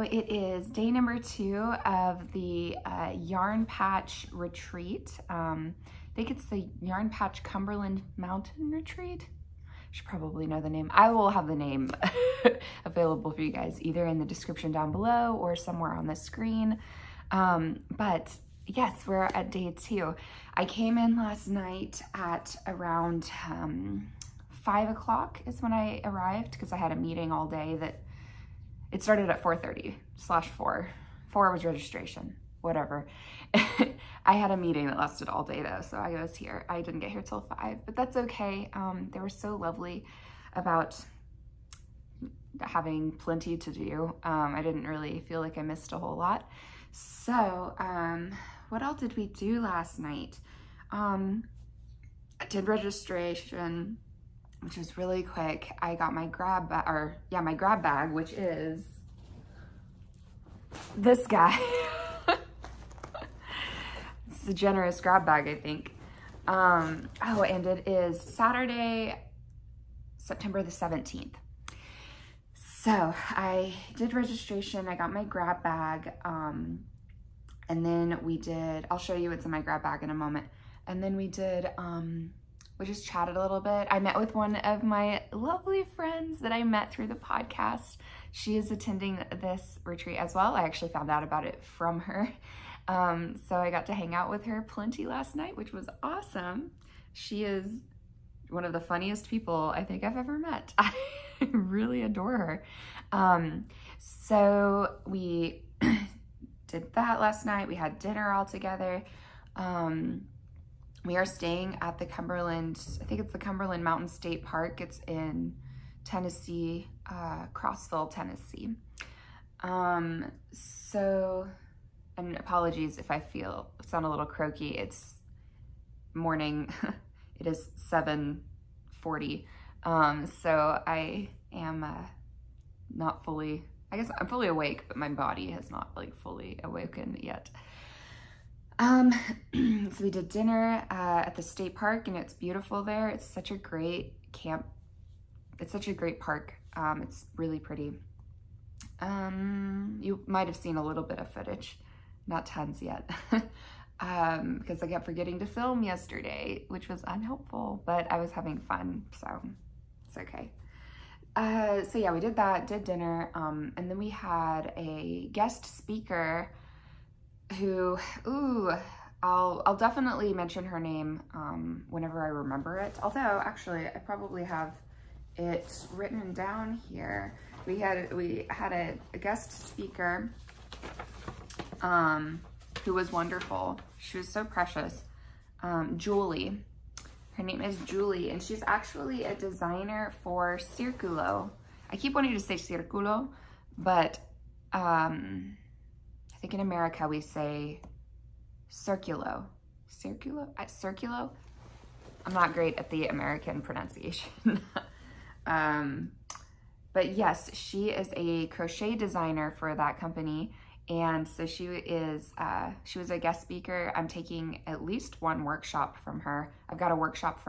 it is day number 2 of the Yarn Patch Retreat. I think it's the Yarn Patch Cumberland Mountain Retreat. Should probably know the name. I will have the name available for you guys either in the description down below or somewhere on the screen. But yes, we're at day 2. I came in last night at around 5 o'clock is when I arrived because I had a meeting all day that it started at 4:30/4. 4 was registration, whatever. I had a meeting that lasted all day though, so I was here. I didn't get here till 5, but that's okay. They were so lovely about having plenty to do. I didn't really feel like I missed a whole lot. So what else did we do last night? I did registration, which was really quick. I got my grab bag, which is this guy. It's a generous grab bag, I think. Oh, and it is Saturday, September the 17th. So I did registration, I got my grab bag, and then we did, I'll show you what's in my grab bag in a moment. And then we did, we just chatted a little bit. I met with one of my lovely friends that I met through the podcast. She is attending this retreat as well. I actually found out about it from her. So I got to hang out with her plenty last night, which was awesome. She is one of the funniest people I think I've ever met. I really adore her. So we did that last night. We had dinner all together. We are staying at the Cumberland, I think it's the Cumberland Mountain State Park. It's in Tennessee, Crossville, Tennessee. So, and apologies if I sound a little croaky. It's morning, it is 7:40. So I am not fully, I guess I'm fully awake, but my body has not like fully awoken yet. So we did dinner at the state park, and it's beautiful there. It's such a great camp. It's such a great park. It's really pretty. You might have seen a little bit of footage, not tons yet, because I kept forgetting to film yesterday, which was unhelpful, but I was having fun, so it's okay. So yeah, we did that, did dinner, and then we had a guest speaker who, I'll definitely mention her name whenever I remember it. Although, actually, I probably have it written down here. We had a guest speaker who was wonderful. She was so precious. Julie. Her name is Julie, and she's actually a designer for Circulo. I keep wanting to say Circulo, but I think in America we say Circulo. Circulo? I'm not great at the American pronunciation. But yes, she is a crochet designer for that company. And so she was a guest speaker. I'm taking at least one workshop from her. I've got a workshop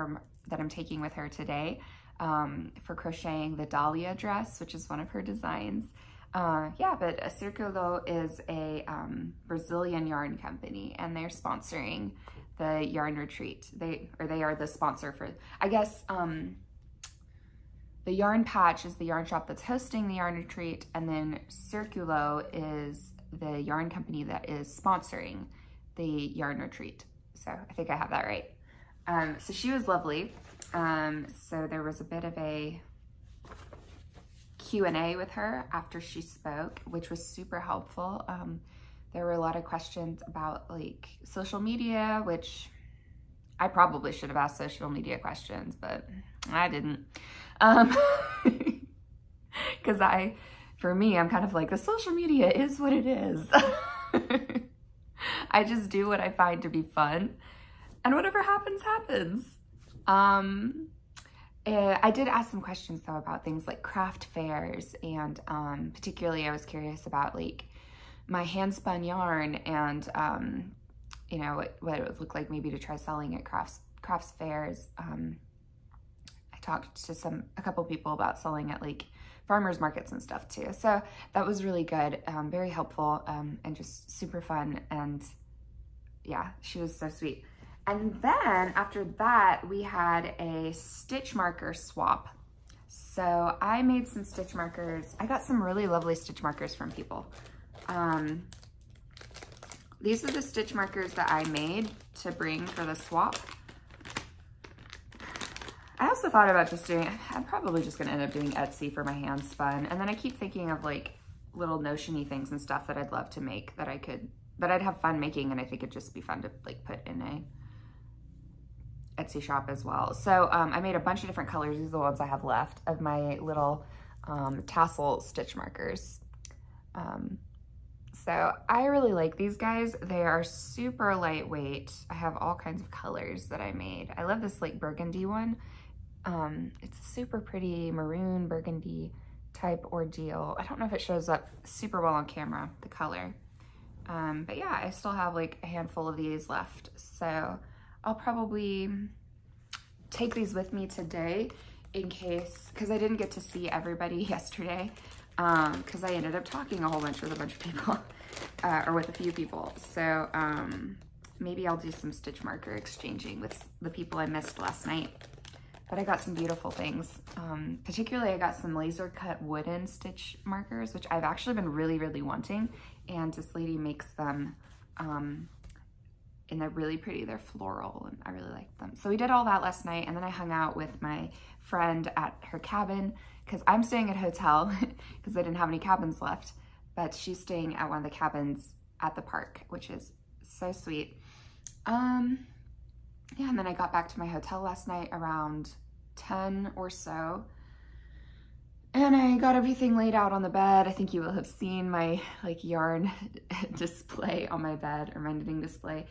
that I'm taking with her today for crocheting the Dahlia dress, which is one of her designs. Yeah, but Circulo is a Brazilian yarn company, and they're sponsoring the yarn retreat. They are the sponsor for, I guess, the Yarn Patch is the yarn shop that's hosting the yarn retreat, and then Circulo is the yarn company that is sponsoring the yarn retreat. So I think I have that right. So she was lovely. So there was a bit of a Q&A with her after she spoke, which was super helpful. There were a lot of questions about like social media, which I probably should have asked social media questions, but I didn't. Because for me, I'm kind of like, the social media is what it is. I just do what I find to be fun, and whatever happens, happens. I did ask some questions though about things like craft fairs, and particularly I was curious about like my hand spun yarn, and you know, what it would look like maybe to try selling at crafts fairs. I talked to a couple people about selling at like farmers markets and stuff too. So that was really good, very helpful, and just super fun. And yeah, she was so sweet. And then after that, we had a stitch marker swap. So I made some stitch markers. I got some really lovely stitch markers from people. These are the stitch markers that I made to bring for the swap. I also thought about just doing, I'm probably just gonna end up doing Etsy for my hand spun. And then I keep thinking of like little notion-y things and stuff that I'd love to make that I'd have fun making, and I think it'd just be fun to like put in a Etsy shop as well. So I made a bunch of different colors. These are the ones I have left of my little tassel stitch markers. So I really like these guys. They are super lightweight. I have all kinds of colors that I made. I love this like burgundy one. It's a super pretty maroon burgundy type ordeal. I don't know if it shows up super well on camera, the color. But yeah, I still have like a handful of these left. So I'll probably take these with me today in case, because I didn't get to see everybody yesterday, because I ended up talking a whole bunch with a bunch of people, or with a few people. So maybe I'll do some stitch marker exchanging with the people I missed last night. But I got some beautiful things. Particularly I got some laser cut wooden stitch markers, which I've actually been really, really wanting. And this lady makes them, and they're really pretty. They're floral, and I really like them. So we did all that last night, and then I hung out with my friend at her cabin, because I'm staying at a hotel because I didn't have any cabins left, but she's staying at one of the cabins at the park, which is so sweet. Yeah, and then I got back to my hotel last night around 10 or so, and I got everything laid out on the bed. I think you will have seen my like yarn display on my bed, or my knitting display.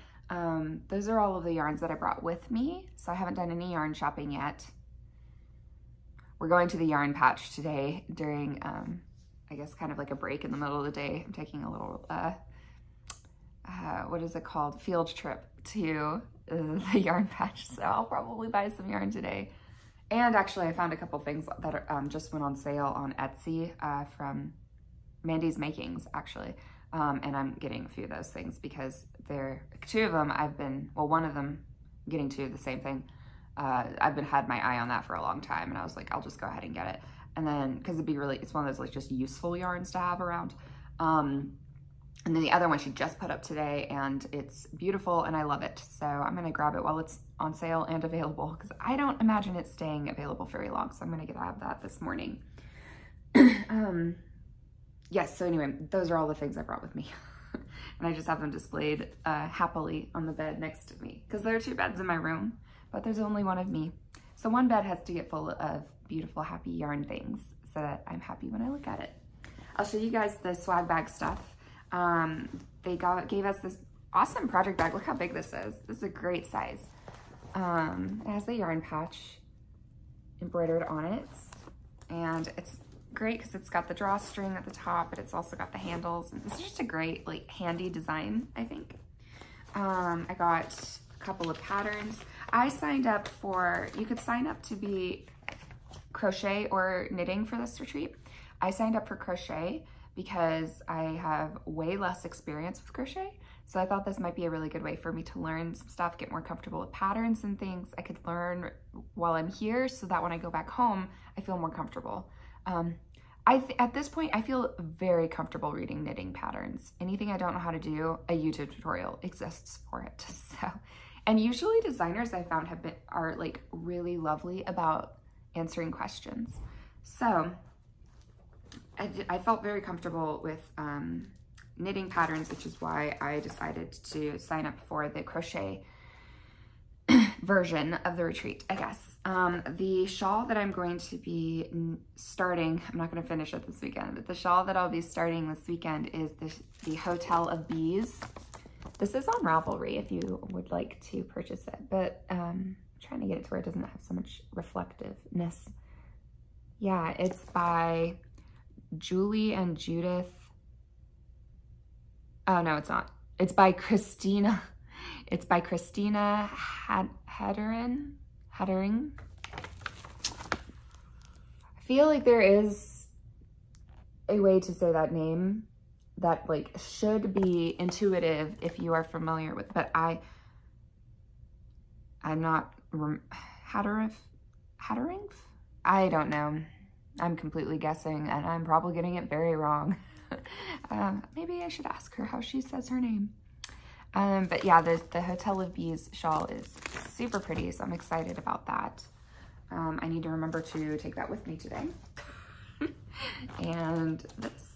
Those are all of the yarns that I brought with me, so I haven't done any yarn shopping yet. We're going to the yarn patch today during, I guess kind of like a break in the middle of the day. I'm taking a little, what is it called? Field trip to the yarn patch. So I'll probably buy some yarn today. And actually I found a couple things that are, just went on sale on Etsy from Mandy's Makings actually. And I'm getting a few of those things because two of them one of them, I'm getting two of the same thing. I've had my eye on that for a long time, and I was like, I'll just go ahead and get it. And then, cause it's one of those like just useful yarns to have around. And then the other one she just put up today, and it's beautiful and I love it. So I'm gonna grab it while it's on sale and available, because I don't imagine it's staying available very long. So I'm gonna grab that this morning. Yes, so anyway, those are all the things I brought with me. And I just have them displayed happily on the bed next to me, because there are two beds in my room, but there's only one of me. So one bed has to get full of beautiful, happy yarn things so that I'm happy when I look at it. I'll show you guys the swag bag stuff. They gave us this awesome project bag. Look how big this is. This is a great size. It has the yarn patch embroidered on it, and it's great because it's got the drawstring at the top, but it's also got the handles, and it's just a great like handy design, I think. I got a couple of patterns. I signed up for, you could sign up to be crochet or knitting for this retreat. I signed up for crochet because I have way less experience with crochet. So I thought this might be a really good way for me to learn some stuff, get more comfortable with patterns and things I could learn while I'm here, so that when I go back home, I feel more comfortable. At this point, I feel very comfortable reading knitting patterns. Anything I don't know how to do, a YouTube tutorial exists for it. So, and usually designers I found are like really lovely about answering questions. So I felt very comfortable with knitting patterns, which is why I decided to sign up for the crochet version of the retreat, I guess. The shawl that I'm going to be starting, I'm not going to finish it this weekend, but the shawl that I'll be starting this weekend is the Hotel of Bees. This is on Ravelry if you would like to purchase it, but I'm trying to get it to where it doesn't have so much reflectiveness. Yeah, it's by Julie and Judith. Oh, no, it's not. It's by Christina. It's by Christina Hattering. feel like there is a way to say that name that like should be intuitive if you are familiar with, but I'm not, Hatteringf? I don't know. I'm completely guessing and I'm probably getting it very wrong. Maybe I should ask her how she says her name. But yeah, the Hotel of Bees shawl is super pretty, so I'm excited about that. I need to remember to take that with me today. And this.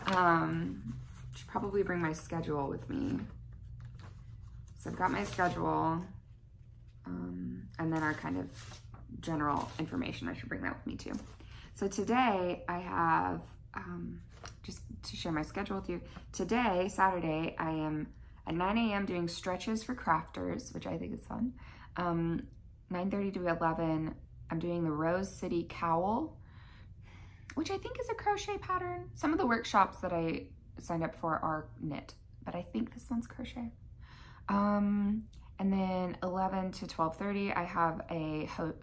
Should probably bring my schedule with me. So I've got my schedule, and then our kind of general information. I should bring that with me too. So today I have, just to share my schedule with you, today, Saturday, I am at 9 a.m. doing stretches for crafters, which I think is fun. 9:30 to 11, I'm doing the Rose City Cowl, which I think is a crochet pattern. Some of the workshops that I signed up for are knit, but I think this one's crochet. And then 11 to 12:30, I have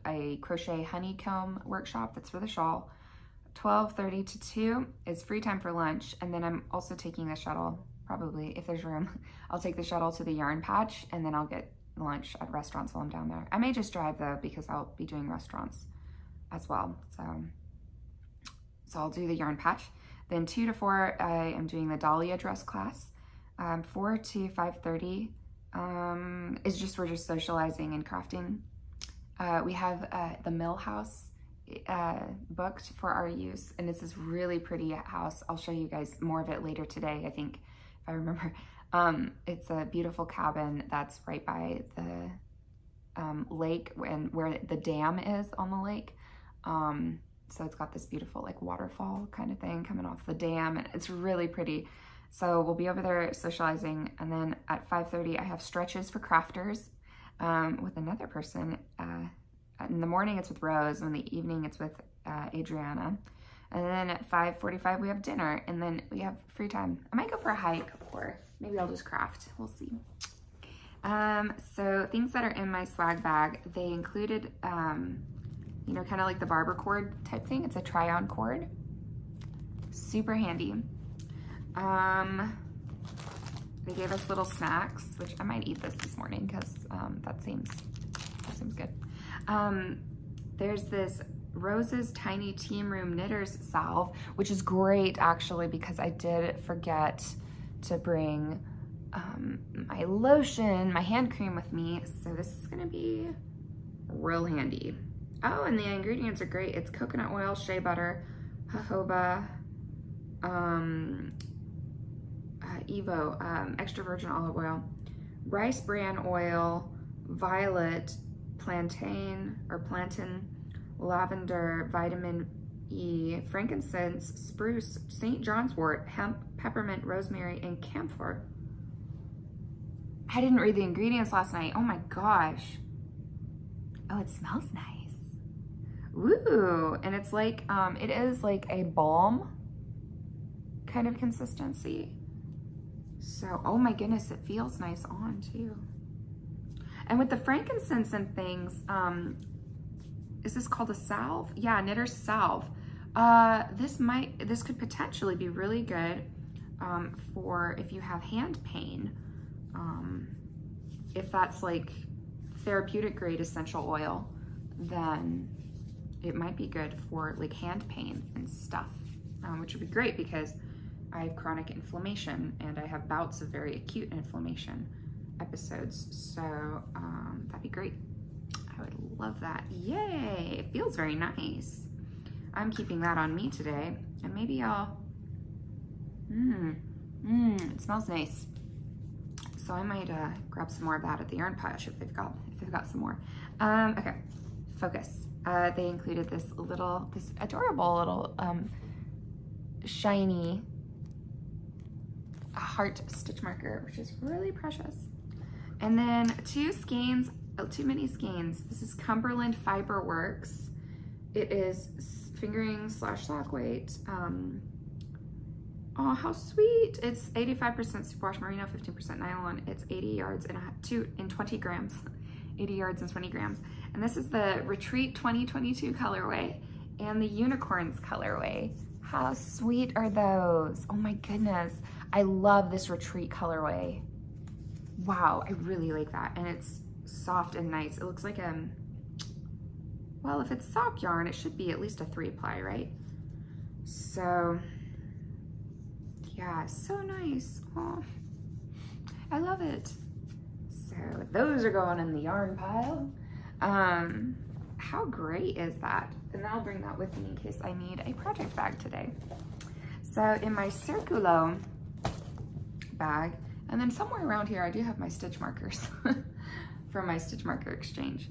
a crochet honeycomb workshop that's for the shawl. 12:30 to 2 is free time for lunch. And then I'm also taking the shuttle, probably if there's room, I'll take the shuttle to the yarn patch and then I'll get lunch at restaurants while I'm down there. I may just drive though, because I'll be doing restaurants as well. So I'll do the yarn patch. Then 2 to 4, I am doing the Dahlia dress class. 4 to 5:30 is just, we're just socializing and crafting. We have the Mill House booked for our use, and it's this really pretty house. I'll show you guys more of it later today, I think, if I remember. It's a beautiful cabin that's right by the lake and where the dam is on the lake. So it's got this beautiful like waterfall kind of thing coming off the dam, and it's really pretty. So we'll be over there socializing, and then at 5:30 I have stretches for crafters with another person. In the morning it's with Rose, and in the evening it's with Adriana. And then at 5:45 we have dinner, and then we have free time. I might go for a hike, or maybe I'll just craft, we'll see. So things that are in my swag bag, they included, you know, kind of like the barber cord type thing. It's a try-on cord, super handy. They gave us little snacks, which I might eat this morning because that seems good. There's this Rose's Tiny Team Room Knitters salve, which is great actually, because I did forget to bring my lotion, my hand cream with me, so this is gonna be real handy. Oh, and the ingredients are great. It's coconut oil, shea butter, jojoba, Evo, extra virgin olive oil, rice bran oil, violet, plantain, lavender, vitamin E, frankincense, spruce, St. John's wort, hemp, peppermint, rosemary, and camphor. I didn't read the ingredients last night. Oh my gosh. Oh, it smells nice. Woo! And it's like, it is like a balm kind of consistency. So, oh my goodness, it feels nice on too. And with the frankincense and things, is this called a salve? Yeah, knitter's salve. This could potentially be really good for if you have hand pain. If that's like therapeutic grade essential oil, then it might be good for like hand pain and stuff, which would be great because I have chronic inflammation and I have bouts of very acute inflammation episodes. So that'd be great. I would love that. Yay, it feels very nice. I'm keeping that on me today, and maybe I'll, it smells nice. So I might grab some more of that at the yarn patch if they've got some more. Okay, focus. They included this adorable little shiny heart stitch marker, which is really precious. And then two mini skeins. This is Cumberland Fiber Works. It is fingering / sock weight. Oh, how sweet. It's 85% superwash merino, 15% nylon. It's 80 yards and 20 grams. 80 yards and 20 grams. And this is the Retreat 2022 colorway. and the unicorns colorway. How sweet are those? Oh my goodness. I love this retreat colorway. Wow, I really like that. And it's soft and nice. It looks like well, if it's sock yarn, it should be at least a 3-ply, right? So, yeah, so nice. Oh, I love it. So those are going in the yarn pile. How great is that? And I'll bring that with me in case I need a project bag today. So in my Circulo bag, and then somewhere around here, I do have my stitch markers from my stitch marker exchange.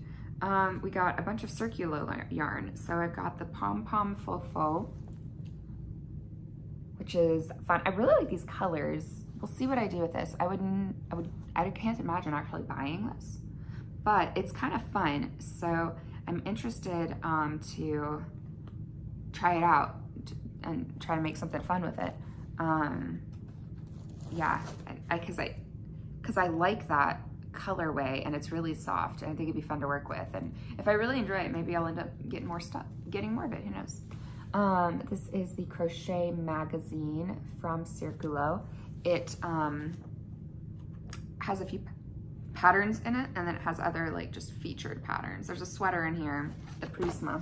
We got a bunch of Circulo yarn. So I've got the Pom Pom Fofo, which is fun. I really like these colors. We'll see what I do with this. I can't imagine actually buying this, but it's kind of fun. So I'm interested to try it out and try to make something fun with it. Yeah, because I like that colorway and it's really soft and I think it'd be fun to work with. And if I really enjoy it, maybe I'll end up getting more of it, who knows? This is the crochet magazine from Circulo. It has a few patterns in it, and then it has other like just featured patterns. There's a sweater in here, the Prisma,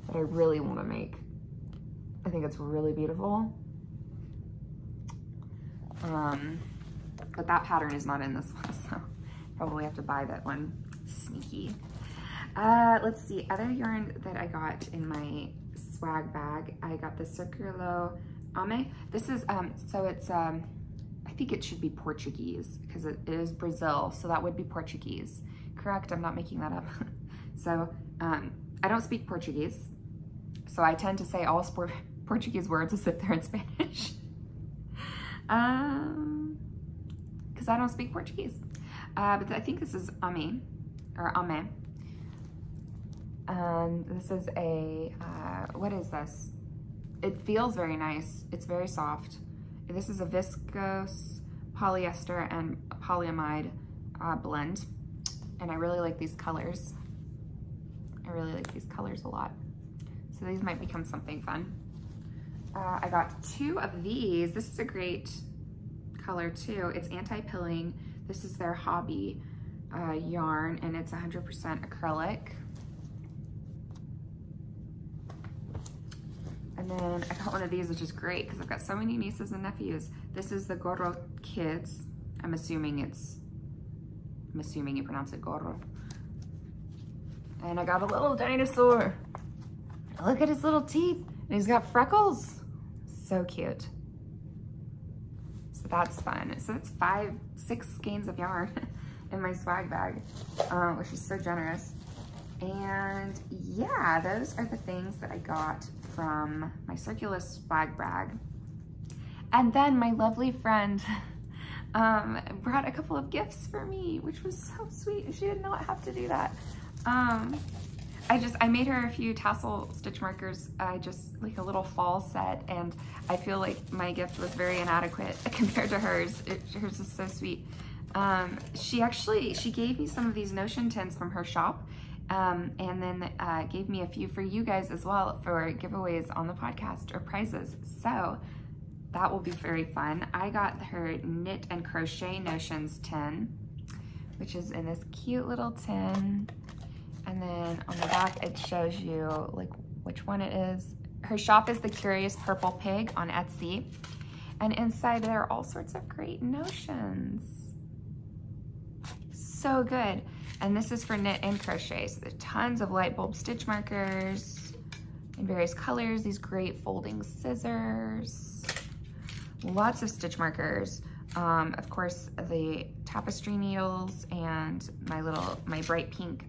that I really want to make. I think it's really beautiful. But that pattern is not in this one, so probably have to buy that one. Sneaky. Let's see, other yarn that I got in my swag bag. I got the Circulo Ame. This is, so it's, I think it should be Portuguese because it is Brazil, so that would be Portuguese. Correct, I'm not making that up. So I don't speak Portuguese, so I tend to say all Portuguese words as if they're in Spanish. Because I don't speak Portuguese. But I think this is Ame, or Ame. And this is a, what is this? It feels very nice. It's very soft. This is a viscose polyester and polyamide blend. And I really like these colors. I really like these colors a lot. So these might become something fun. I got 2 of these. This is a great color too. It's anti-pilling. This is their hobby yarn and it's 100% acrylic. And then I got one of these, which is great because I've got so many nieces and nephews. This is the Gorro Kids. I'm assuming you pronounce it Gorro. And I got a little dinosaur. Look at his little teeth. And he's got freckles. So cute. So that's fun. So it's 6 skeins of yarn in my swag bag, which is so generous. And yeah, those are the things that I got from my Circulo swag bag. And then my lovely friend brought a couple of gifts for me, which was so sweet. She did not have to do that. I made her a few tassel stitch markers, just like a little fall set, and I feel like my gift was very inadequate compared to hers. Hers is so sweet. She gave me some of these Notion tins from her shop, and then gave me a few for you guys as well for giveaways on the podcast or prizes. So that will be very fun. I got her Knit and Crochet Notions tin, which is in this cute little tin. And then on the back, it shows you like which one it is. Her shop is the Curious Purple Pig on Etsy. And inside there are all sorts of great notions. So good. And this is for knit and crochet. So there's tons of light bulb stitch markers in various colors, these great folding scissors, lots of stitch markers. Of course, the tapestry needles and my bright pink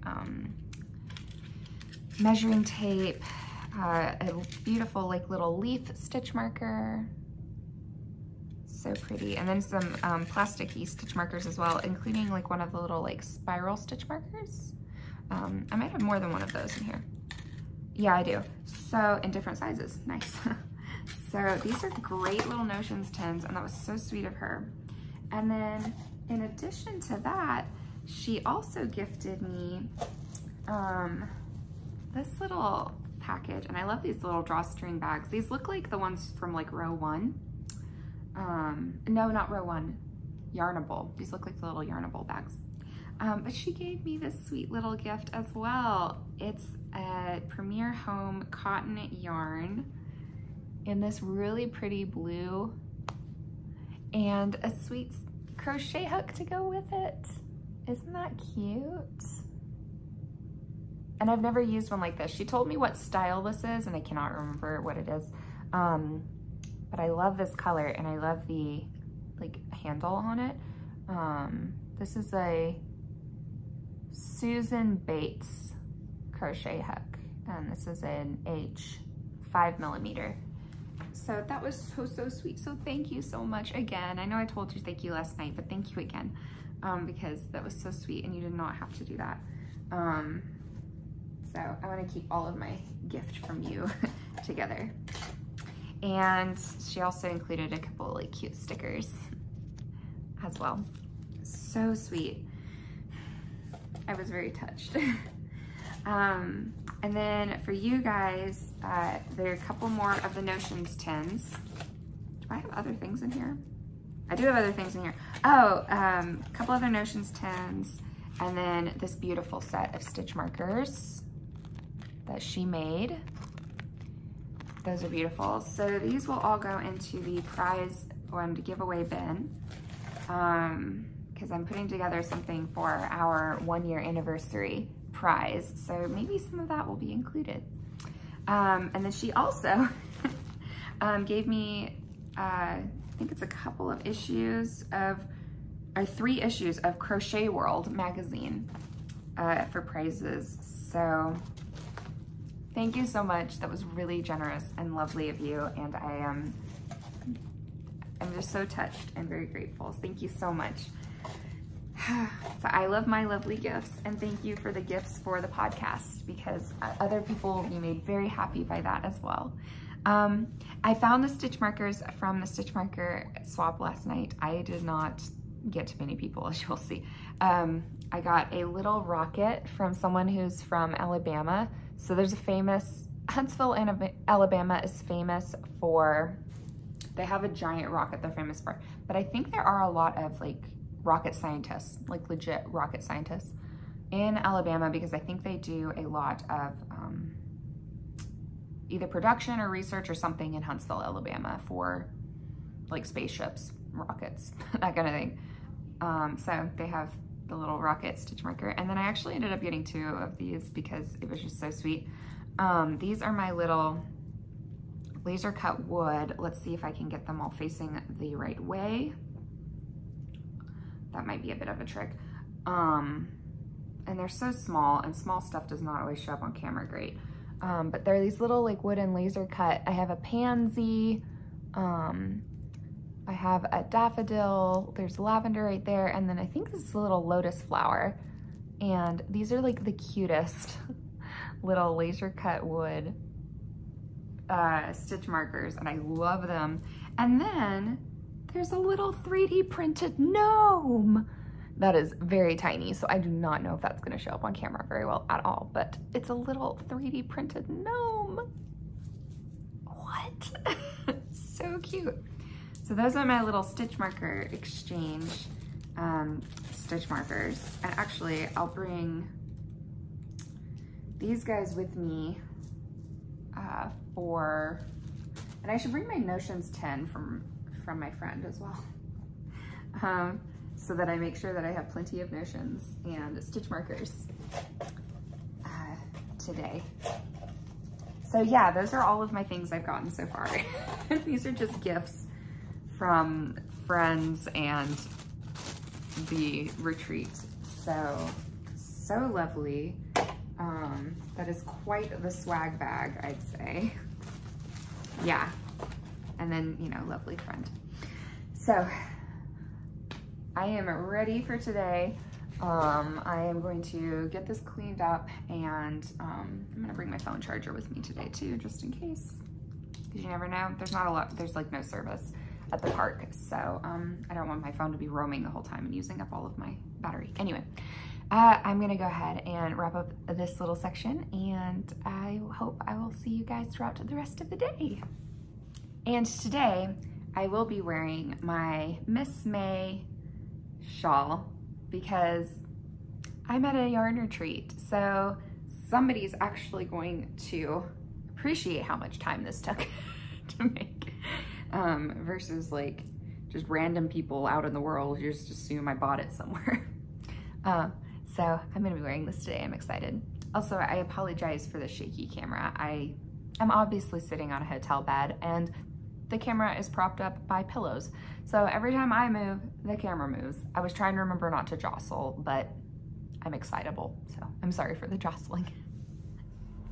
measuring tape, a beautiful like little leaf stitch marker. So pretty. And then some plasticky stitch markers as well, including like one of the little like spiral stitch markers. I might have more than one of those in here. Yeah, I do. So in different sizes, nice. So these are great little Notions tins, and that was so sweet of her. And then in addition to that, she also gifted me this little package. And I love these little drawstring bags. These look like the ones from like row 1. No, not row 1, Yarnable. These look like the little Yarnable bags. But she gave me this sweet little gift as well. It's a Premier Home cotton yarn in this really pretty blue and a sweet crochet hook to go with it. Isn't that cute? And I've never used one like this. She told me what style this is and I cannot remember what it is. But I love this color and I love the like handle on it. This is a Susan Bates crochet hook and this is an H 5mm. So that was so sweet. So thank you so much again. I know I told you thank you last night, but thank you again because that was so sweet and you did not have to do that. So I want to keep all of my gift from you together. And she also included a couple of like cute stickers as well. So sweet. I was very touched. And then for you guys, there are a couple more of the Notions tins. Do I have other things in here? I do have other things in here. Oh, a couple other Notions tins, and then this beautiful set of stitch markers that she made. Those are beautiful. So these will all go into the prize and giveaway bin. Because I'm putting together something for our 1-year anniversary prize. So maybe some of that will be included. And then she also gave me, I think it's a couple of issues of, or 3 issues of Crochet World magazine for prizes. So thank you so much. That was really generous and lovely of you. And I'm just so touched and very grateful. Thank you so much. So I love my lovely gifts and thank you for the gifts for the podcast because other people will be made very happy by that as well. I found the stitch markers from the stitch marker swap last night. I did not get to many people, as you'll see. I got a little rocket from someone who's from Alabama. So there's a famous, Huntsville, Alabama is famous for, they have a giant rocket they're famous for, but I think there are a lot of like rocket scientists, like legit rocket scientists in Alabama because I think they do a lot of either production or research or something in Huntsville, Alabama for like spaceships, rockets, that kind of thing. So they have the little rocket stitch marker. And then I actually ended up getting 2 of these because it was just so sweet. These are my little laser cut wood. Let's see if I can get them all facing the right way. That might be a bit of a trick. And they're so small and small stuff does not always show up on camera great. But they're these little like wooden laser cut. I have a pansy. I have a daffodil. There's lavender right there. And then I think this is a little lotus flower. And these are like the cutest little laser cut wood stitch markers and I love them. And then there's a little 3D printed gnome that is very tiny, so I do not know if that's going to show up on camera very well at all, but it's a little 3D printed gnome. What? So cute. So those are my little stitch marker exchange stitch markers. And actually, I'll bring these guys with me and I should bring my Notions 10 from my friend as well, so that I make sure that I have plenty of Notions and stitch markers today. So yeah, those are all of my things I've gotten so far. These are just gifts from friends and the retreat. So lovely. That is quite the swag bag, I'd say. Yeah. And then, you know, lovely friend. So I am ready for today. I am going to get this cleaned up and I'm gonna bring my phone charger with me today too, just in case, because you never know. There's like no service at the park. So I don't want my phone to be roaming the whole time and using up all of my battery. Anyway, I'm gonna go ahead and wrap up this little section, and I hope I will see you guys throughout the rest of the day. And today I will be wearing my Miss May shawl because I'm at a yarn retreat. So somebody's actually going to appreciate how much time this took to make, versus like just random people out in the world who just assume I bought it somewhere. So I'm gonna be wearing this today. I'm excited. Also, I apologize for the shaky camera. I am obviously sitting on a hotel bed and the camera is propped up by pillows. So every time I move, the camera moves. I was trying to remember not to jostle, but I'm excitable, so I'm sorry for the jostling.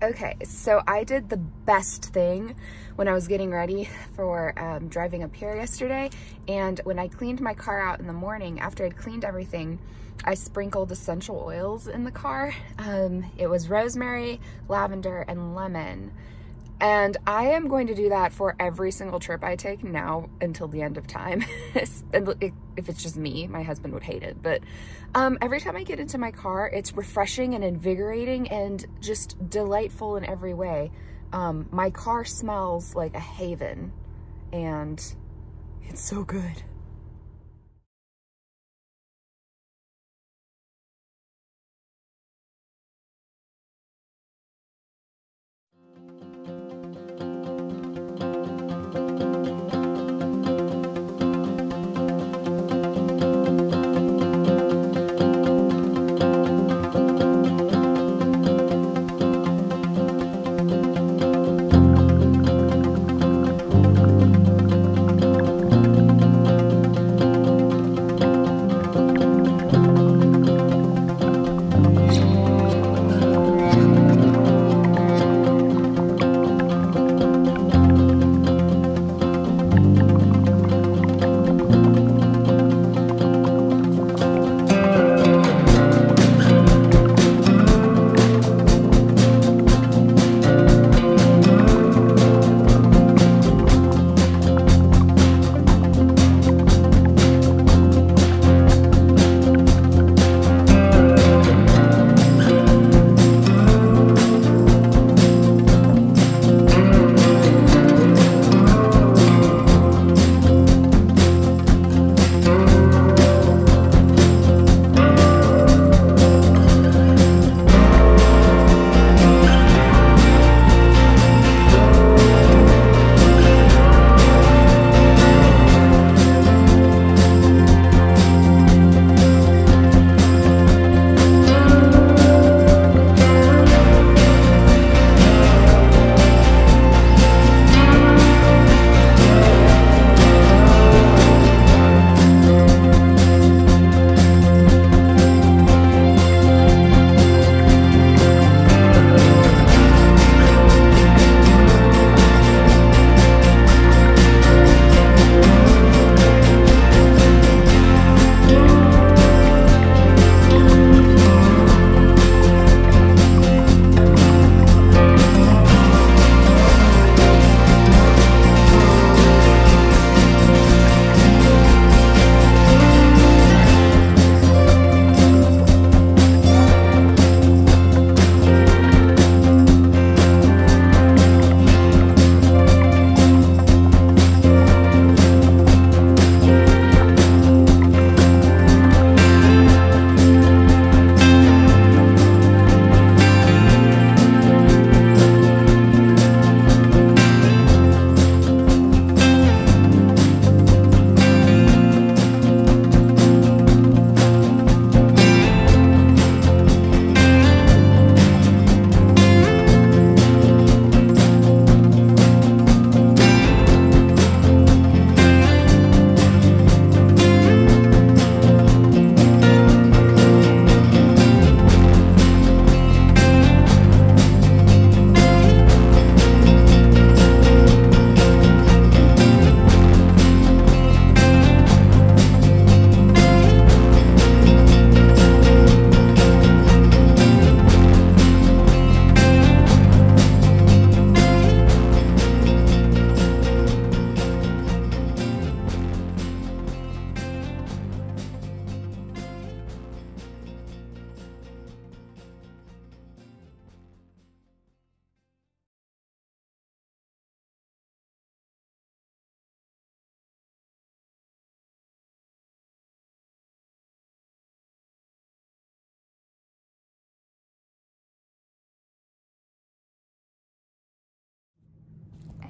Okay, so I did the best thing when I was getting ready for driving up here yesterday. And when I cleaned my car out in the morning, after I'd cleaned everything, I sprinkled essential oils in the car. It was rosemary, lavender, and lemon. And I am going to do that for every single trip I take now until the end of time. If it's just me, my husband would hate it. But every time I get into my car, it's refreshing and invigorating and just delightful in every way. My car smells like a haven and it's so good.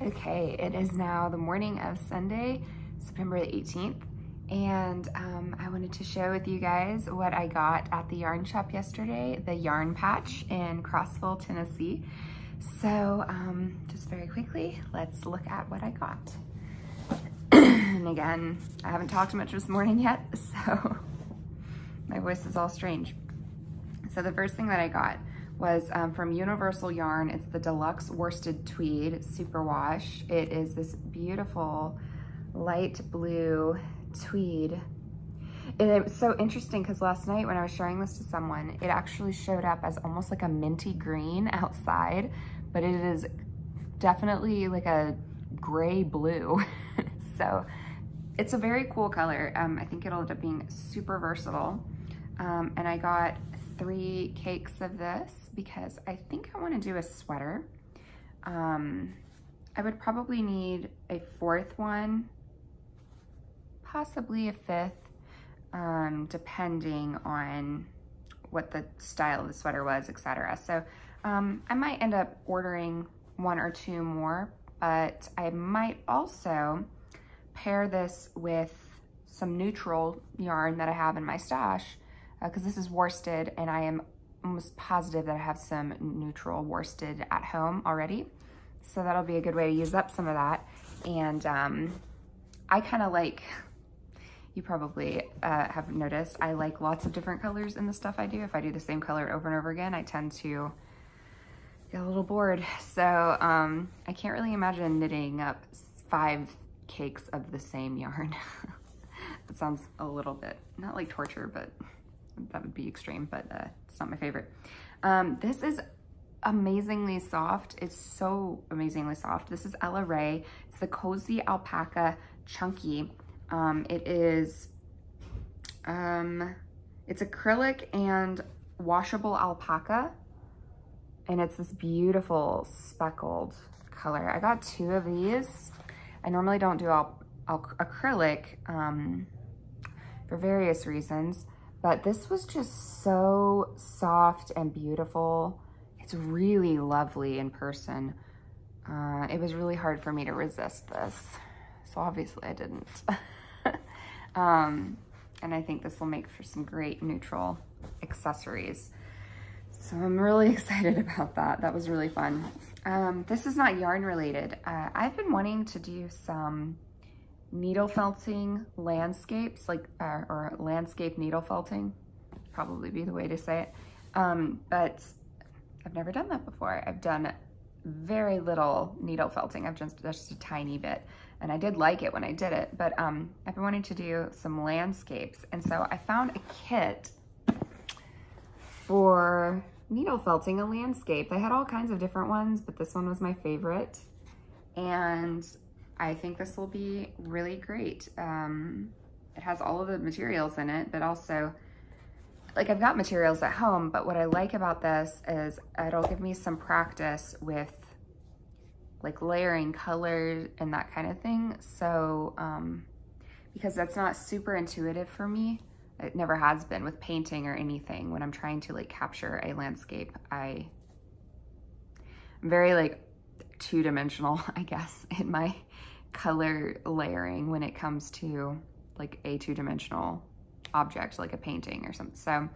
Okay, it is now the morning of Sunday, September the 18th, and I wanted to share with you guys what I got at the yarn shop yesterday, the Yarn Patch in Crossville, Tennessee. So just very quickly, let's look at what I got. And again, I haven't talked much this morning yet, so my voice is all strange. So the first thing that I got was from Universal Yarn. It's the Deluxe Worsted Tweed Superwash. It is this beautiful light blue tweed. And it was so interesting because last night when I was showing this to someone, it actually showed up as almost like a minty green outside, but it is definitely like a gray blue. So it's a very cool color. I think it'll end up being super versatile. And I got 3 cakes of this because I think I want to do a sweater. I would probably need a 4th one, possibly a 5th, depending on what the style of the sweater was, etc. So I might end up ordering 1 or 2 more, but I might also pair this with some neutral yarn that I have in my stash, because this is worsted and I am almost positive that I have some neutral worsted at home already. So that'll be a good way to use up some of that. And I kind of like, you probably have noticed, I like lots of different colors in the stuff I do. If I do the same color over and over again, I tend to get a little bored. So I can't really imagine knitting up 5 cakes of the same yarn. That sounds a little bit, not like torture, but that would be extreme, but it's not my favorite. This is amazingly soft. It's so amazingly soft. This is Ella Rae. It's the Cozy Alpaca Chunky. It is, it's acrylic and washable alpaca, and it's this beautiful speckled color. I got 2 of these. I normally don't do acrylic for various reasons, but this was just so soft and beautiful. It's really lovely in person. It was really hard for me to resist this, so obviously I didn't. And I think this will make for some great neutral accessories. So I'm really excited about that. That was really fun. This is not yarn related. I've been wanting to do some needle felting landscapes, like, or landscape needle felting, probably be the way to say it. But I've never done that before. I've done very little needle felting. I've just a tiny bit, and I did like it when I did it, but I've been wanting to do some landscapes. And so I found a kit for needle felting a landscape. They had all kinds of different ones, but this one was my favorite. And I think this will be really great. It has all of the materials in it, but also, like, I've got materials at home, but what I like about this is it'll give me some practice with like layering colors and that kind of thing. So, because that's not super intuitive for me. It never has been with painting or anything. When I'm trying to like capture a landscape, I'm very like 2-dimensional, I guess, in my color layering when it comes to like a 2-dimensional object, like a painting or something. So I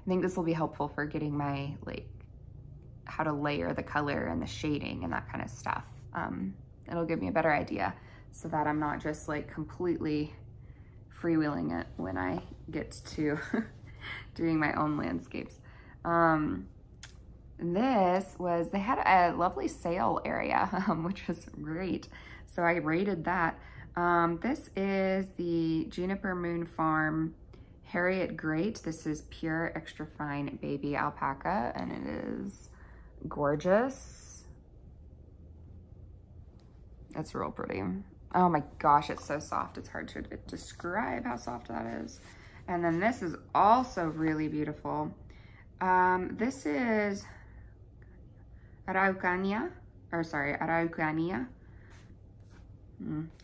think this will be helpful for getting my like how to layer the color and the shading and that kind of stuff. It'll give me a better idea so that I'm not just like completely freewheeling it when I get to doing my own landscapes. This was, they had a lovely sale area, which was great. So I rated that. This is the Juniper Moon Farm Harriet Great. This is pure extra fine baby alpaca, and it is gorgeous. It's real pretty. Oh my gosh, it's so soft. It's hard to describe how soft that is. And then this is also really beautiful. This is Araucania, or sorry, Araucania.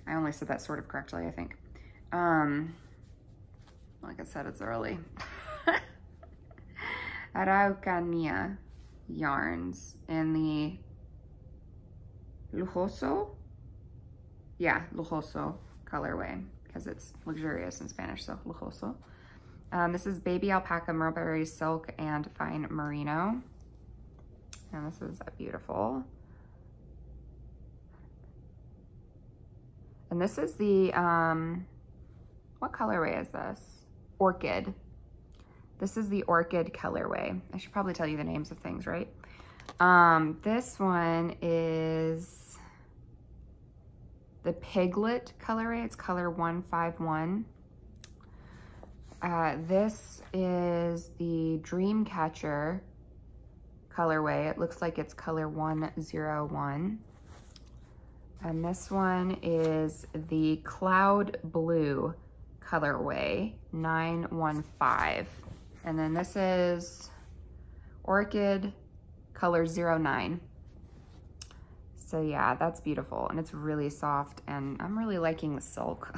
I only said that sort of correctly, I think. Like I said, it's early. Araucania yarns in the Lujoso yeah, lujoso colorway, because it's luxurious in Spanish, so lujoso. This is baby alpaca, mulberry silk, and fine merino. And this is beautiful. And this is the, what colorway is this? Orchid. This is the orchid colorway. I should probably tell you the names of things, right? This one is the Piglet colorway. It's color 151. This is the Dreamcatcher colorway. It looks like it's color 101. And this one is the Cloud Blue colorway 915. And then this is Orchid color 09. So yeah, that's beautiful, and it's really soft, and I'm really liking the silk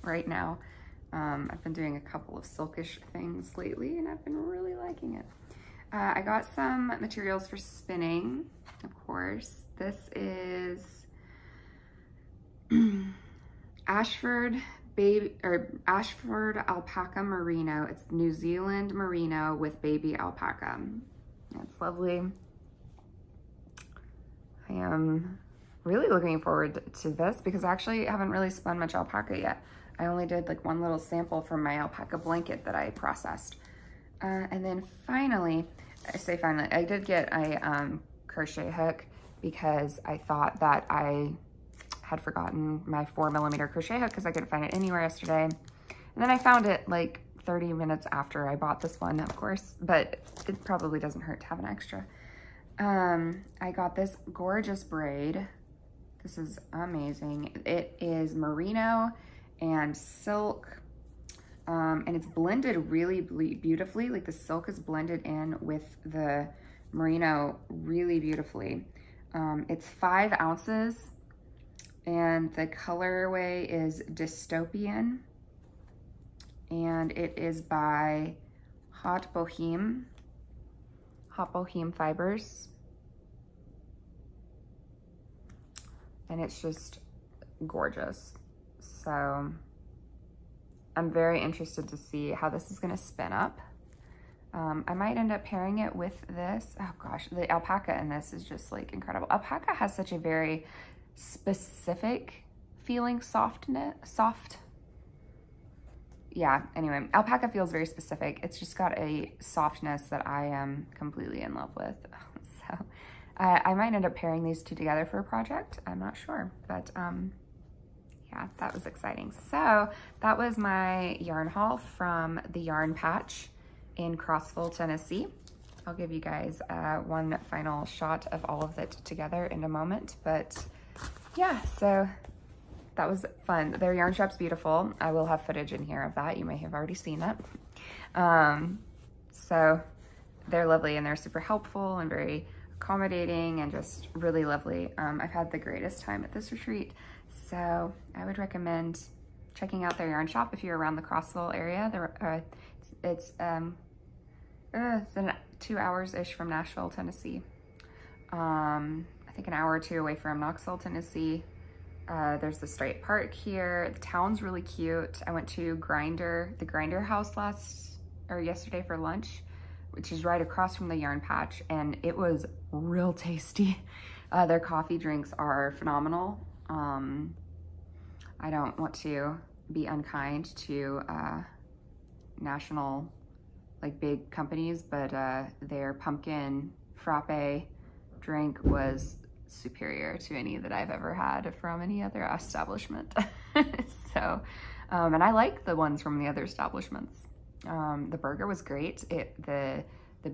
right now. I've been doing a couple of silkish things lately, and I've been really liking it. I got some materials for spinning, of course. This is Ashford alpaca merino. It's New Zealand merino with baby alpaca. It's lovely. I am really looking forward to this because I actually haven't really spun much alpaca yet. I only did like one little sample from my alpaca blanket that I processed. And then finally, I did get a crochet hook because I thought that I had forgotten my 4mm crochet hook because I couldn't find it anywhere yesterday. And then I found it like 30 minutes after I bought this one, of course, but it probably doesn't hurt to have an extra. I got this gorgeous braid. This is amazing. It is merino and silk, and it's blended really beautifully. Like the silk is blended in with the merino really beautifully. It's 5 ounces, and the colorway is Dystopian, and it is by Hot Boheme Fibers. And it's just gorgeous. So I'm very interested to see how this is gonna spin up. I might end up pairing it with this. Oh gosh, the alpaca in this is just like incredible. Alpaca has such a very specific feeling, soft. Yeah, anyway, alpaca feels very specific. It's just got a softness that I am completely in love with. So I might end up pairing these two together for a project. I'm not sure, but yeah, that was exciting. So that was my yarn haul from the Yarn Patch in Crossville, Tennessee. I'll give you guys one final shot of all of it together in a moment, but yeah, so that was fun. Their yarn shop's beautiful. I will have footage in here of that. You may have already seen that. So they're lovely, and they're super helpful and very accommodating and just really lovely. I've had the greatest time at this retreat. So I would recommend checking out their yarn shop if you're around the Crossville area. It's 2 hours-ish from Nashville, Tennessee. I think an hour or two away from Knoxville, Tennessee. There's the Straight Park here. The town's really cute. I went to the Grinder House yesterday for lunch, which is right across from the Yarn Patch, and it was real tasty. Their coffee drinks are phenomenal. I don't want to be unkind to national, like big companies, but their pumpkin frappe drink was superior to any that I've ever had from any other establishment. So, and I like the ones from the other establishments. The burger was great. The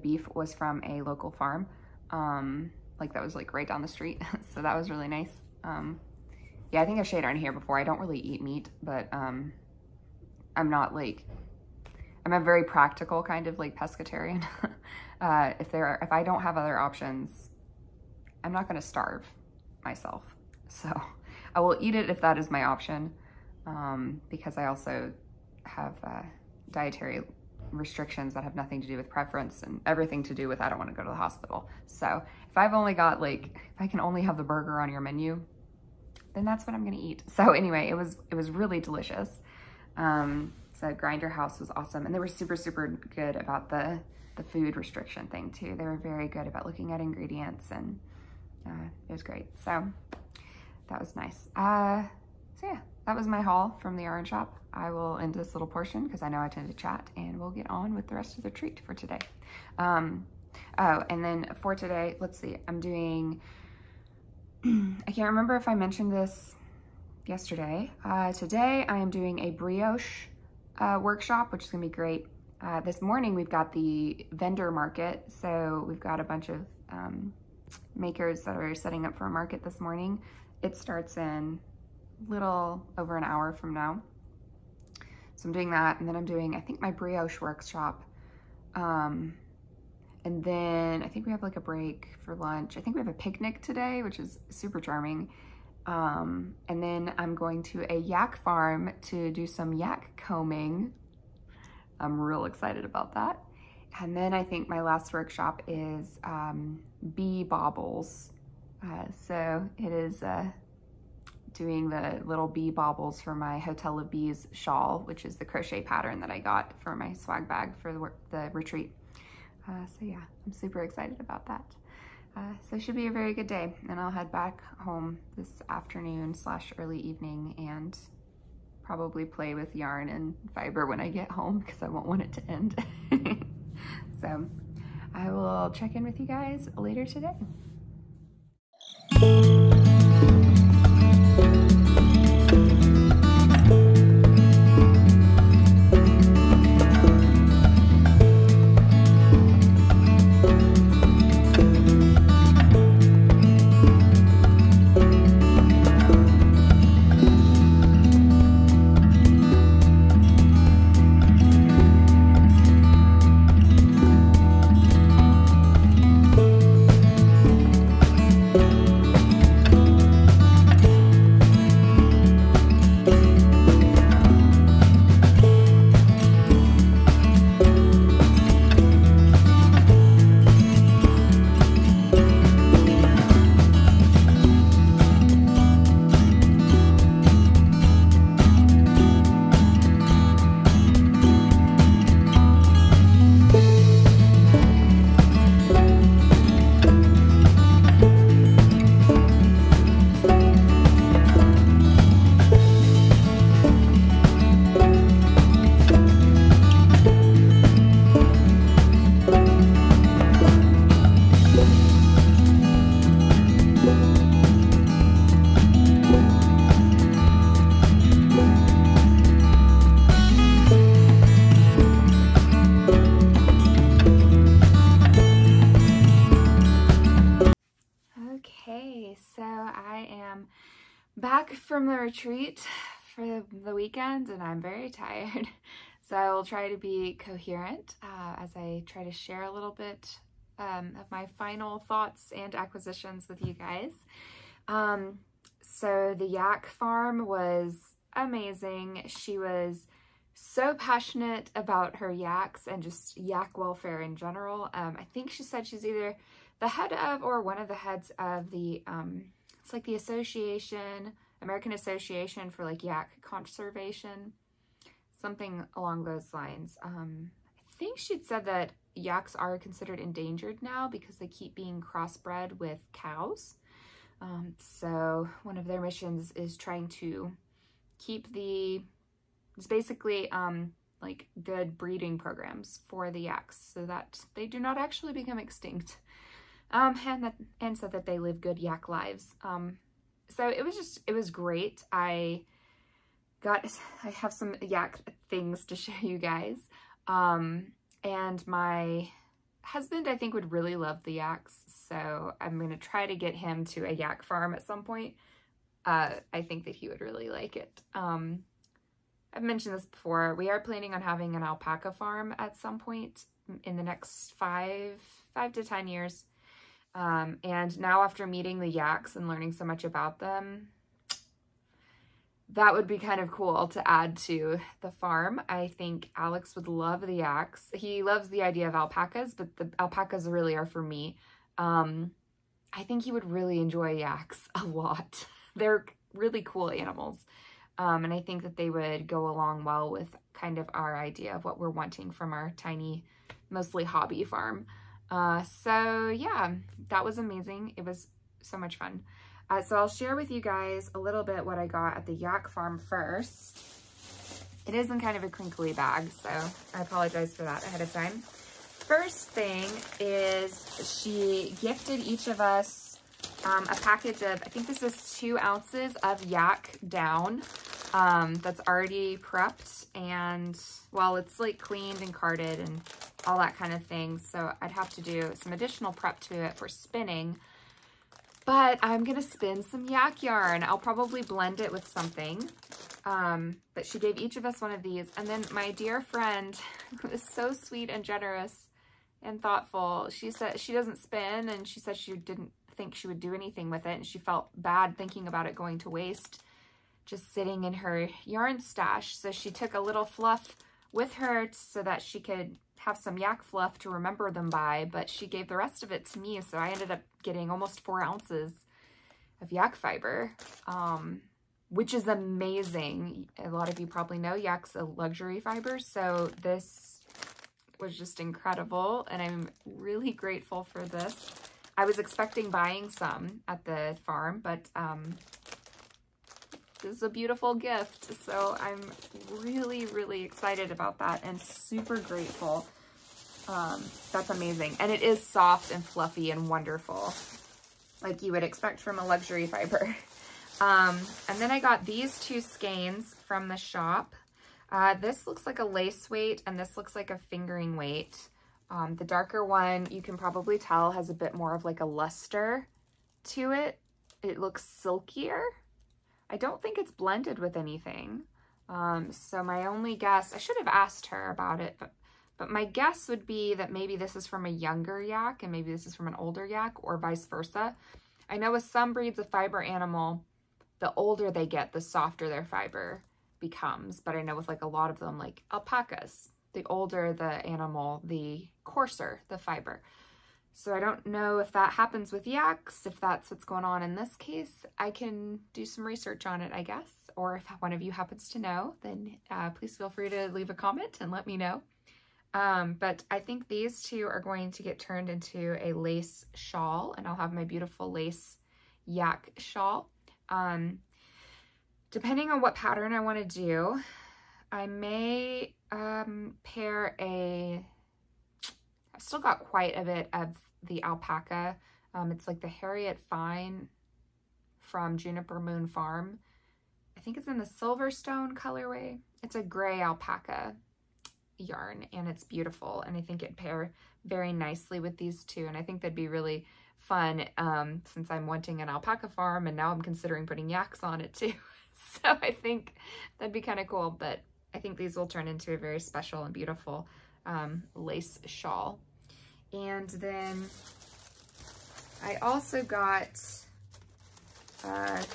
beef was from a local farm, like that was like right down the street. So that was really nice. Yeah, I think I've shared on here before. I don't really eat meat, but I'm not like, I'm a very practical kind of like pescatarian. If I don't have other options, I'm not gonna starve myself. So I will eat it if that is my option, because I also have dietary restrictions that have nothing to do with preference and everything to do with I don't want to go to the hospital. So if I've only got like, if I can only have the burger on your menu, then that's what I'm gonna eat. So anyway, it was really delicious. So Grinder House was awesome. And they were super, super good about the food restriction thing too. They were very good about looking at ingredients, and it was great. So that was nice. So yeah, that was my haul from the yarn shop. I will end this little portion because I know I tend to chat, and we'll get on with the rest of the treat for today. Oh, and then for today, let's see, I'm doing, I can't remember if I mentioned this yesterday. Today I am doing a brioche workshop, which is gonna be great. This morning we've got the vendor market, so we've got a bunch of makers that are setting up for a market this morning. It starts in a little over an hour from now. So I'm doing that, and then I'm doing, I think, my brioche workshop. And then I think we have like a break for lunch. I think we have a picnic today, which is super charming. And then I'm going to a yak farm to do some yak combing. I'm real excited about that. And then I think my last workshop is bee baubles. So it is doing the little bee baubles for my Hotel of Bees shawl, which is the crochet pattern that I got for my swag bag for the retreat. So yeah, I'm super excited about that. So it should be a very good day, and I'll head back home this afternoon / early evening and probably play with yarn and fiber when I get home because I won't want it to end. So I will check in with you guys later today. Back from the retreat for the weekend, and I'm very tired. So I will try to be coherent as I try to share a little bit of my final thoughts and acquisitions with you guys. So the yak farm was amazing. She was so passionate about her yaks and just yak welfare in general. I think she said she's either the head of or one of the heads of the it's like the association, American Association for like Yak Conservation, something along those lines. I think she'd said that yaks are considered endangered now because they keep being crossbred with cows. So one of their missions is trying to keep it's basically like good breeding programs for the yaks so that they do not actually become extinct. And so that they live good yak lives. So it was great. I have some yak things to show you guys. And my husband, I think, would really love the yaks. So I'm going to try to get him to a yak farm at some point. I think that he would really like it. I've mentioned this before. We are planning on having an alpaca farm at some point in the next 5 to 10 years. And now after meeting the yaks and learning so much about them, that would be kind of cool to add to the farm. I think Alex would love the yaks. He loves the idea of alpacas, but the alpacas really are for me. I think he would really enjoy yaks a lot. They're really cool animals. And I think that they would go along well with kind of our idea of what we're wanting from our tiny, mostly hobby farm. So yeah, that was amazing. It was so much fun. So I'll share with you guys a little bit what I got at the yak farm first. It is in kind of a crinkly bag, so I apologize for that ahead of time. First thing is she gifted each of us a package of, I think this is 2 ounces of yak down that's already prepped, and well, it's like cleaned and carded and all that kind of thing. So I'd have to do some additional prep to it for spinning, but I'm gonna spin some yak yarn. I'll probably blend it with something. But she gave each of us one of these. And then my dear friend, who is so sweet and generous and thoughtful, she said she doesn't spin, and she said she didn't think she would do anything with it, and she felt bad thinking about it going to waste just sitting in her yarn stash. So she took a little fluff with her so that she could have some yak fluff to remember them by, but she gave the rest of it to me, so I ended up getting almost 4 ounces of yak fiber, which is amazing. A lot of you probably know yak's a luxury fiber, so this was just incredible, and I'm really grateful for this. I was expecting buying some at the farm, but this is a beautiful gift, so I'm really, really excited about that and super grateful. That's amazing, and it is soft and fluffy and wonderful, like you would expect from a luxury fiber. And then I got these 2 skeins from the shop. This looks like a lace weight, and this looks like a fingering weight. The darker one, you can probably tell, has a bit more of like a luster to it. It looks silkier. I don't think it's blended with anything. So my only guess, I should have asked her about it, but my guess would be that maybe this is from a younger yak and maybe this is from an older yak, or vice versa. I know with some breeds of fiber animal, the older they get, the softer their fiber becomes. But I know with like a lot of them, like alpacas, the older the animal, the coarser the fiber. So I don't know if that happens with yaks, if that's what's going on in this case. I can do some research on it, I guess. Or if one of you happens to know, then please feel free to leave a comment and let me know. But I think these 2 are going to get turned into a lace shawl, and I'll have my beautiful lace yak shawl. Depending on what pattern I want to do, I may pair I've still got quite a bit of the alpaca. It's like the Harriet Fine from Juniper Moon Farm. I think it's in the Silverstone colorway. It's a gray alpaca yarn, and it's beautiful, and I think it'd pair very nicely with these 2, and I think that'd be really fun since I'm wanting an alpaca farm, and now I'm considering putting yaks on it too. So I think that'd be kind of cool, but I think these will turn into a very special and beautiful lace shawl. And then I also got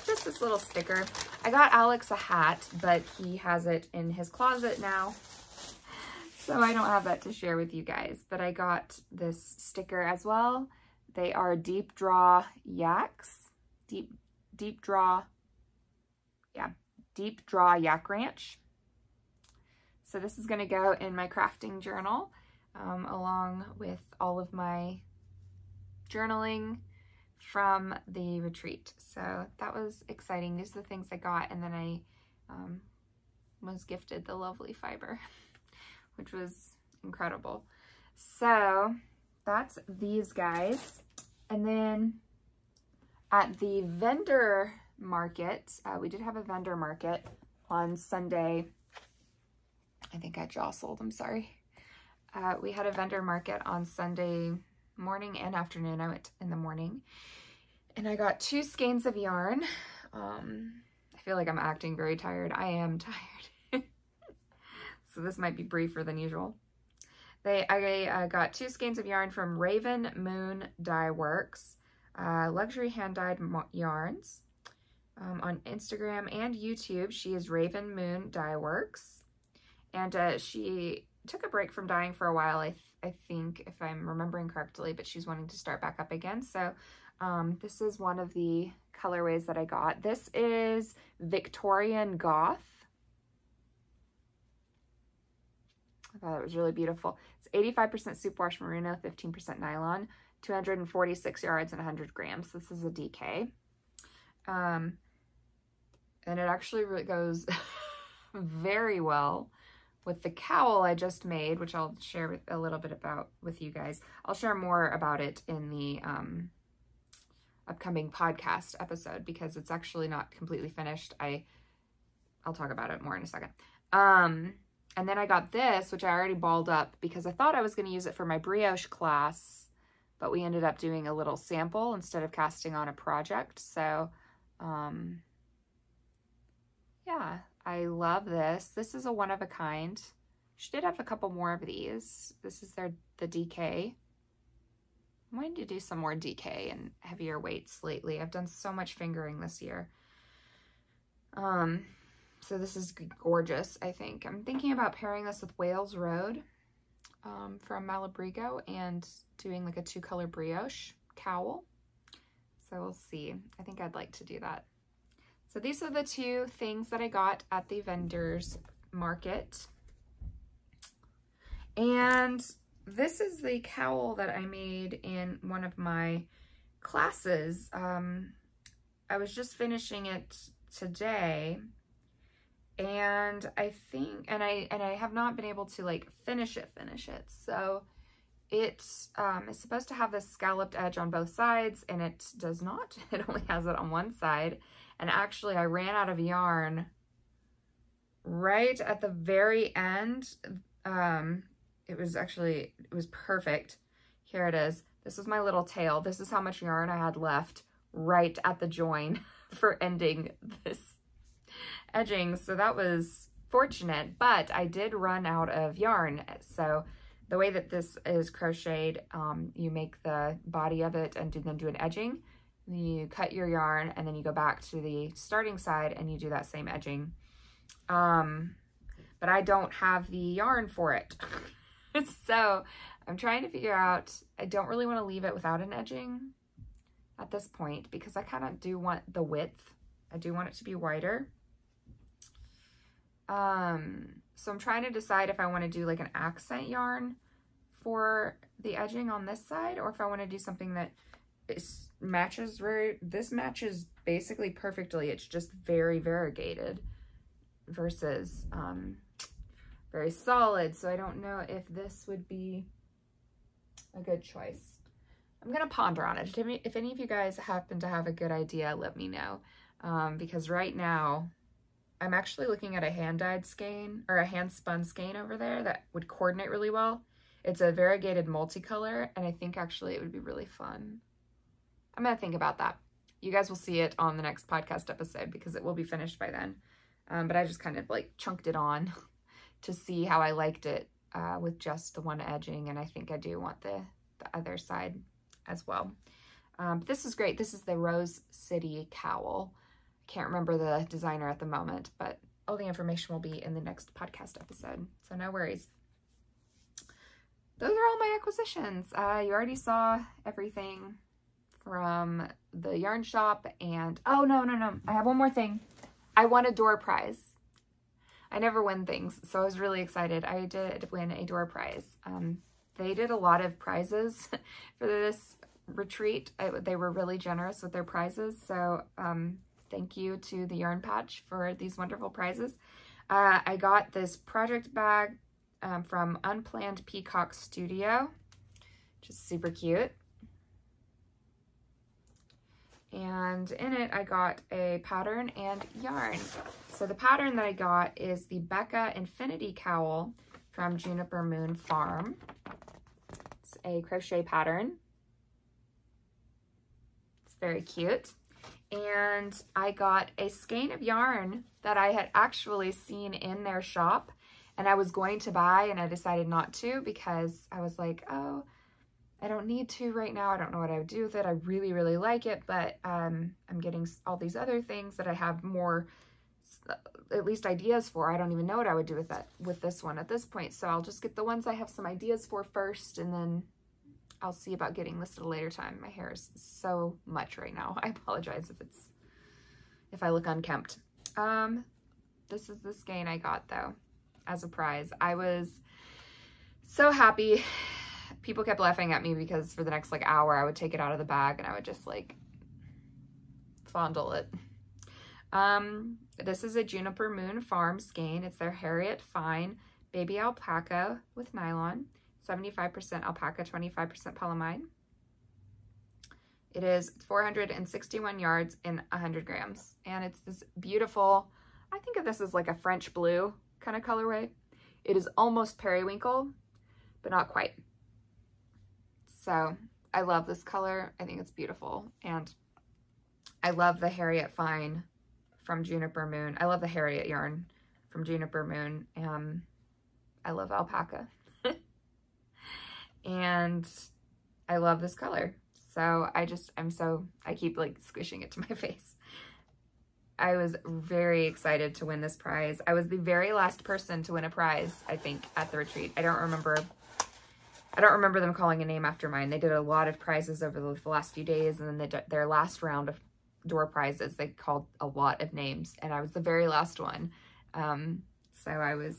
just this little sticker. I got Alex a hat, but he has it in his closet now, so I don't have that to share with you guys. But I got this sticker as well. They are deep draw yaks, deep draw yak ranch. So this is going to go in my crafting journal along with all of my journaling from the retreat. So that was exciting. These are the things I got, and then I was gifted the lovely fiber, which was incredible. So that's these guys. And then at the vendor market, we did have a vendor market on Sunday. I think I jostled, I'm sorry. We had a vendor market on Sunday morning and afternoon. I went in the morning, and I got 2 skeins of yarn. I feel like I'm acting very tired. I am tired. So this might be briefer than usual. I got 2 skeins of yarn from Raven Moon Dye Works, luxury hand-dyed yarns. On Instagram and YouTube, she is Raven Moon Dye Works. And she took a break from dyeing for a while, I think, if I'm remembering correctly, but she's wanting to start back up again. So This is one of the colorways that I got. This is Victorian Goth. I thought it was really beautiful. It's 85% superwash merino, 15% nylon, 246 yards and 100 grams. This is a DK. And it actually really goes very well with the cowl I just made, which I'll share a little bit about with you guys. I'll share more about it in the upcoming podcast episode because it's actually not completely finished. I'll talk about it more in a second. And then I got this, which I already balled up because I thought I was going to use it for my brioche class, but we ended up doing a little sample instead of casting on a project. So, yeah, I love this. This is a one of a kind. She did have a couple more of these. This is the DK. I'm going to do some more DK and heavier weights lately. I've done so much fingering this year. So this is gorgeous, I think. I'm thinking about pairing this with Wales Road from Malabrigo and doing like a 2-color brioche cowl. So we'll see. I think I'd like to do that. So these are the 2 things that I got at the vendor's market. And this is the cowl that I made in one of my classes. I was just finishing it today. And I think, and I have not been able to like finish it. So it is supposed to have this scalloped edge on both sides, and it does not. It only has it on one side. And actually I ran out of yarn right at the very end. It was perfect. Here it is. This was my little tail. This is how much yarn I had left right at the join for ending this edging. So that was fortunate, but I did run out of yarn. So the way that this is crocheted, you make the body of it and then do an edging. Then you cut your yarn and then you go back to the starting side and you do that same edging. But I don't have the yarn for it. So I'm trying to figure out, I don't really want to leave it without an edging at this point because I kind of do want the width. I do want it to be wider. So I'm trying to decide if I want to do like an accent yarn for the edging on this side, or if I want to do something that matches this matches basically perfectly. It's just very variegated versus very solid. So I don't know if this would be a good choice. I'm going to ponder on it. If any of you guys happen to have a good idea, let me know. Because right now I'm actually looking at a hand-dyed skein or a hand-spun skein over there that would coordinate really well. It's a variegated multicolor, and I think actually it would be really fun. I'm going to think about that. You guys will see it on the next podcast episode because it will be finished by then. But I just kind of like chunked it on to see how I liked it with just the one edging, and I think I do want the other side as well. This is great. This is the Rose City cowl. Can't remember the designer at the moment, but all the information will be in the next podcast episode, so no worries. Those are all my acquisitions. You already saw everything from the yarn shop, and oh no, I have one more thing. I won a door prize. I never win things, so I was really excited. I did win a door prize. They did a lot of prizes for this retreat. They were really generous with their prizes, so thank you to the Yarn Patch for these wonderful prizes. I got this project bag from Unplanned Peacock Studio, which is super cute. And in it, I got a pattern and yarn. So the pattern that I got is the Becca Infinity Cowl from Juniper Moon Farm. It's a crochet pattern. It's very cute. And I got a skein of yarn that I had actually seen in their shop, and I was going to buy, and I decided not to because I was like, oh, I don't need to right now. I don't know what I would do with it. I really, really like it, but I'm getting all these other things that I have more, at least ideas for. I don't even know what I would do with this one at this point. So I'll just get the ones I have some ideas for first, and then I'll see about getting this at a later time. My hair is so much right now. I apologize if I look unkempt. This is the skein I got though, as a prize. I was so happy. People kept laughing at me because for the next like hour, I would take it out of the bag and I would just like fondle it. This is a Juniper Moon Farm skein. It's their Harriet Fine Baby Alpaca with nylon, 75% alpaca, 25% polyamide. It is 461 yards in 100 grams. And it's this beautiful, I think of this as like a French blue kind of colorway. It is almost periwinkle, but not quite. So I love this color. I think it's beautiful. And I love the Harriet Fine from Juniper Moon. I love the Harriet yarn from Juniper Moon. I love alpaca. And I love this color. So I keep like squishing it to my face. I was very excited to win this prize. I was the very last person to win a prize, I think, at the retreat. I don't remember them calling a name after mine. They did a lot of prizes over the last few days, and then their last round of door prizes, they called a lot of names, and I was the very last one. So I was,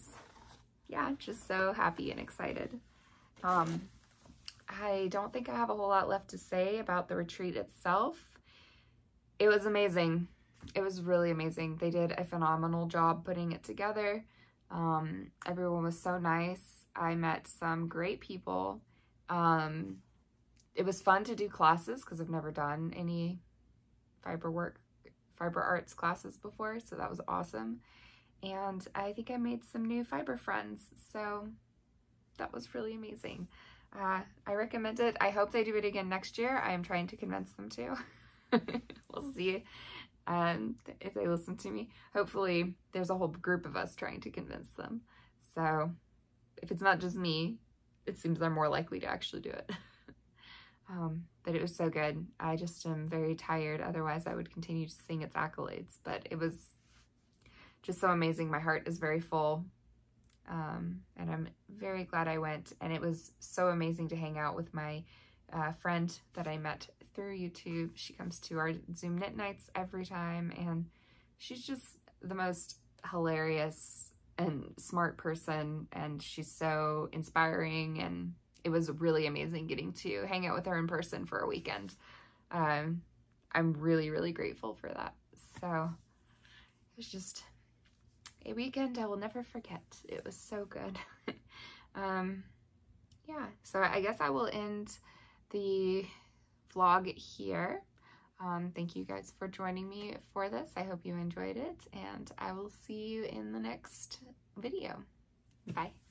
yeah, just so happy and excited. I don't think I have a whole lot left to say about the retreat itself. It was amazing. It was really amazing. They did a phenomenal job putting it together. Everyone was so nice. I met some great people. It was fun to do classes because I've never done any fiber arts classes before, so that was awesome. And I think I made some new fiber friends, so that was really amazing. I recommend it. I hope they do it again next year. I am trying to convince them to. We'll see if they listen to me. Hopefully there's a whole group of us trying to convince them. So if it's not just me, it seems they're more likely to actually do it. But it was so good. I just am very tired. Otherwise I would continue to sing its accolades, but it was just so amazing. My heart is very full. And I'm very glad I went, and it was so amazing to hang out with my friend that I met through YouTube. She comes to our Zoom knit nights every time, and she's just the most hilarious and smart person, and she's so inspiring, and it was really amazing getting to hang out with her in person for a weekend. I'm really, really grateful for that. So it was just a weekend I will never forget. It was so good. Yeah, so I guess I will end the vlog here. Thank you guys for joining me for this. I hope you enjoyed it, and I will see you in the next video. Bye.